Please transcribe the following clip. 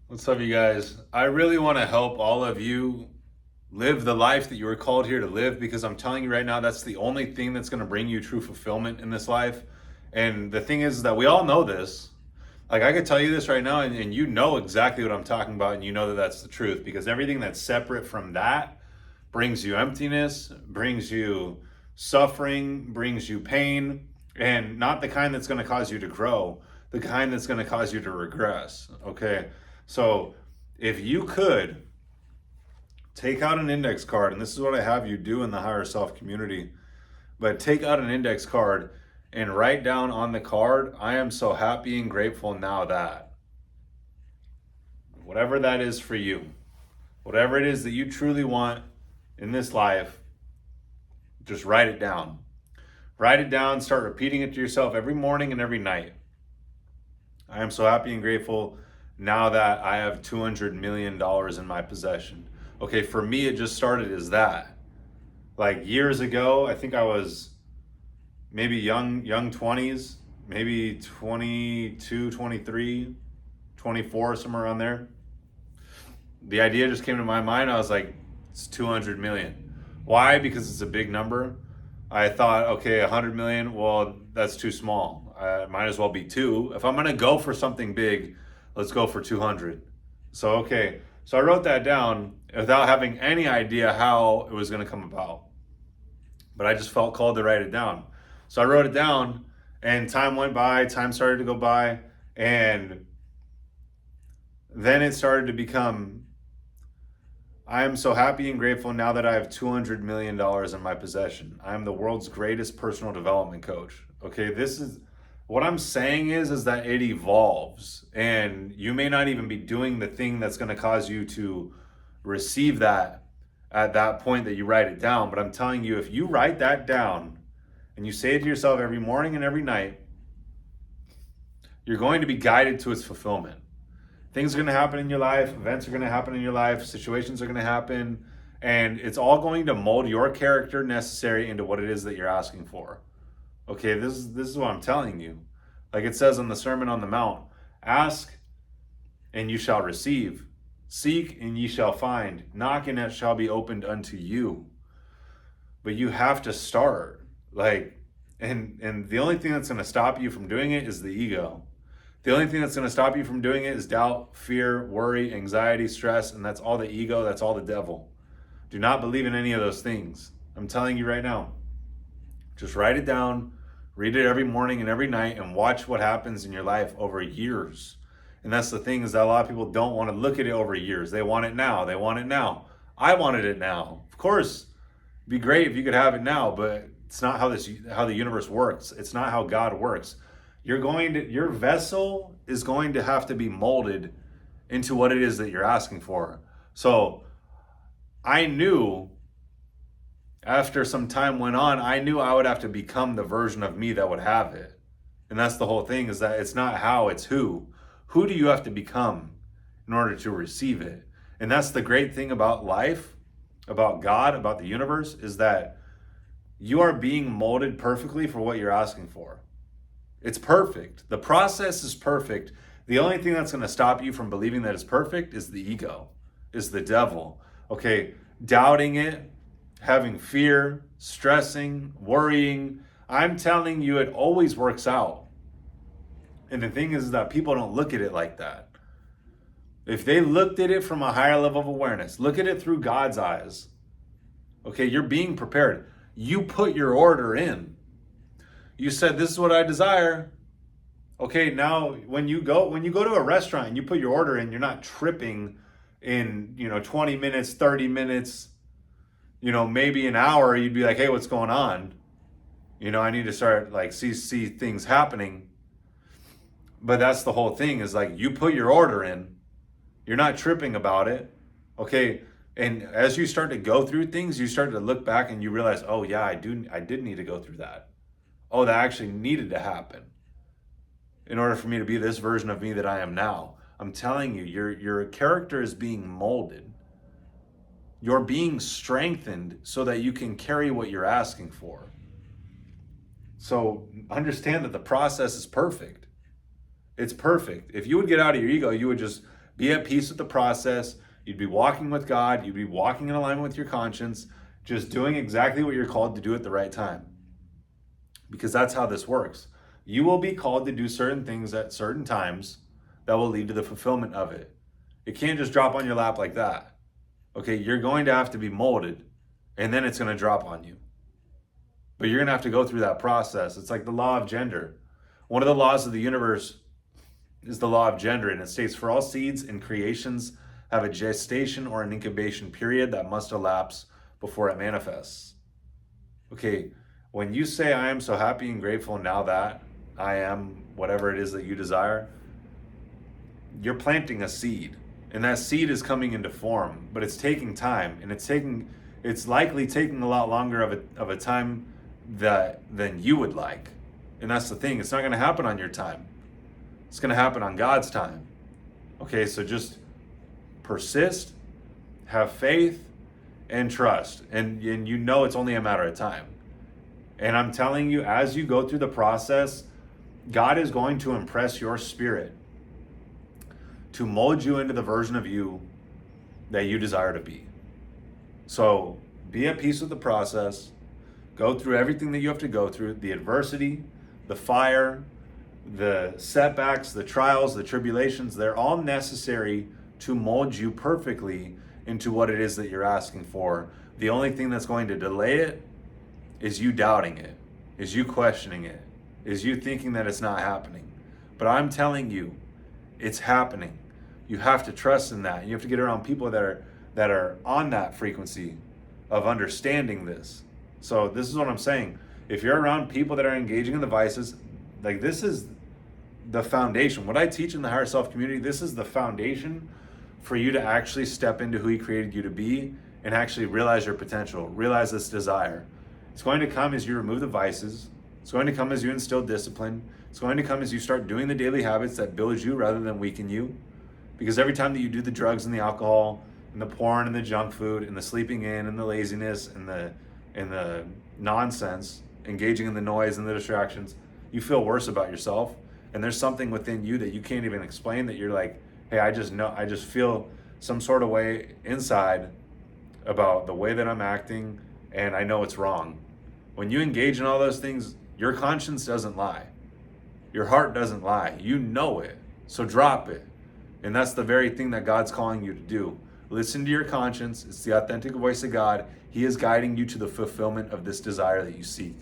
What's up, you guys? I really want to help all of you live the life that you were called here to live because I'm telling you right now, that's the only thing that's going to bring you true fulfillment in this life. And the thing is that we all know this. Like, I could tell you this right now, and you know exactly what I'm talking about, and you know that that's the truth because everything that's separate from that brings you emptiness, brings you suffering, brings you pain, and not the kind that's going to cause you to grow, the kind that's going to cause you to regress. Okay. So if you could take out an index card, and this is what I have you do in the higher self community, but take out an index card and write down on the card, I am so happy and grateful now that, whatever that is for you, whatever it is that you truly want in this life, just write it down. Write it down, start repeating it to yourself every morning and every night. I am so happy and grateful now that I have $200 million in my possession. Okay, for me, it just started as that. Like years ago, I think I was maybe young 20s, maybe 22, 23, 24, somewhere around there. The idea just came to my mind. I was like, it's 200 million. Why? Because it's a big number. I thought, okay, 100 million, well, that's too small. I might as well be two. If I'm going to go for something big, let's go for 200. So, okay. So I wrote that down without having any idea how it was going to come about. But I just felt called to write it down. So I wrote it down, and time went by, time started to go by, and then it started to become, I am so happy and grateful now that I have $200 million in my possession. I am the world's greatest personal development coach. Okay, this is what I'm saying is that it evolves, and you may not even be doing the thing that's going to cause you to receive that at that point that you write it down. But I'm telling you, if you write that down and you say it to yourself every morning and every night, you're going to be guided to its fulfillment. Things are going to happen in your life, events are going to happen in your life, situations are going to happen, and it's all going to mold your character necessary into what it is that you're asking for. Okay, this is what I'm telling you. Like it says on the Sermon on the Mount, ask and you shall receive. Seek and ye shall find. Knock and it shall be opened unto you. But you have to start. And the only thing that's going to stop you from doing it is the ego. The only thing that's going to stop you from doing it is doubt, fear, worry, anxiety, stress, and that's all the ego, that's all the devil. Do not believe in any of those things. I'm telling you right now. Just write it down, read it every morning and every night, and watch what happens in your life over years. And that's the thing, is that a lot of people don't want to look at it over years. They want it now. They want it now. I wanted it now. Of course, it'd be great if you could have it now, but it's not how the universe works. It's not how God works. Your vessel is going to have to be molded into what it is that you're asking for. So I knew after some time went on, I knew I would have to become the version of me that would have it. And that's the whole thing, is that it's not how, it's who. Who do you have to become in order to receive it? And that's the great thing about life, about God, about the universe, is that you are being molded perfectly for what you're asking for. It's perfect. The process is perfect. The only thing that's going to stop you from believing that it's perfect is the ego, is the devil. Okay, doubting it, having fear, stressing, worrying. I'm telling you, it always works out. And the thing is that people don't look at it like that. If they looked at it from a higher level of awareness, look at it through God's eyes. Okay, you're being prepared. You put your order in. You said, this is what I desire. Okay, now when you go to a restaurant and you put your order in, you're not tripping in, 20 minutes, 30 minutes, maybe an hour. You'd be like, hey, what's going on? I need to start see things happening. But that's the whole thing, is like, you put your order in, you're not tripping about it. Okay. And as you start to go through things, you start to look back and you realize, oh yeah, I did need to go through that. Oh, that actually needed to happen in order for me to be this version of me that I am now. I'm telling you, your character is being molded. You're being strengthened so that you can carry what you're asking for. So understand that the process is perfect. It's perfect. If you would get out of your ego, you would just Be at peace with the process. You'd be walking with God. You'd be walking in alignment with your conscience, just doing exactly what you're called to do at the right time. Because that's how this works. You will be called to do certain things at certain times that will lead to the fulfillment of it. It can't just drop on your lap like that. Okay, you're going to have to be molded, and then it's going to drop on you. But you're going to have to go through that process. It's like the law of gender. One of the laws of the universe is the law of gender, and it states for all seeds and creations have a gestation or an incubation period that must elapse before it manifests. Okay, when you say, I am so happy and grateful now that I am whatever it is that you desire, you're planting a seed, and that seed is coming into form, but it's taking time, and it's likely taking a lot longer of a time than you would like. And that's the thing, it's not going to happen on your time. It's going to happen on God's time. Okay, so just persist, have faith, and trust. And you know it's only a matter of time. And I'm telling you, as you go through the process, God is going to impress your spirit to mold you into the version of you that you desire to be. So be at peace with the process. Go through everything that you have to go through, the adversity, the fire, the setbacks, the trials, the tribulations. They're all necessary to mold you perfectly into what it is that you're asking for. The only thing that's going to delay it is you doubting it, is you questioning it, is you thinking that it's not happening. But I'm telling you, it's happening. You have to trust in that. You have to get around people that are on that frequency of understanding this. So this is what I'm saying. If you're around people that are engaging in the vices, like, this is the foundation. What I teach in the Higher Self community, this is the foundation for you to actually step into who He created you to be and actually realize your potential, realize this desire. It's going to come as you remove the vices. It's going to come as you instill discipline. It's going to come as you start doing the daily habits that build you rather than weaken you. Because every time that you do the drugs and the alcohol and the porn and the junk food and the sleeping in and the laziness and the nonsense, engaging in the noise and the distractions, you feel worse about yourself. And there's something within you that you can't even explain, that you're like, hey, I just feel some sort of way inside about the way that I'm acting, and I know it's wrong. When you engage in all those things, your conscience doesn't lie. Your heart doesn't lie. You know it. So drop it. And that's the very thing that God's calling you to do. Listen to your conscience. It's the authentic voice of God. He is guiding you to the fulfillment of this desire that you seek.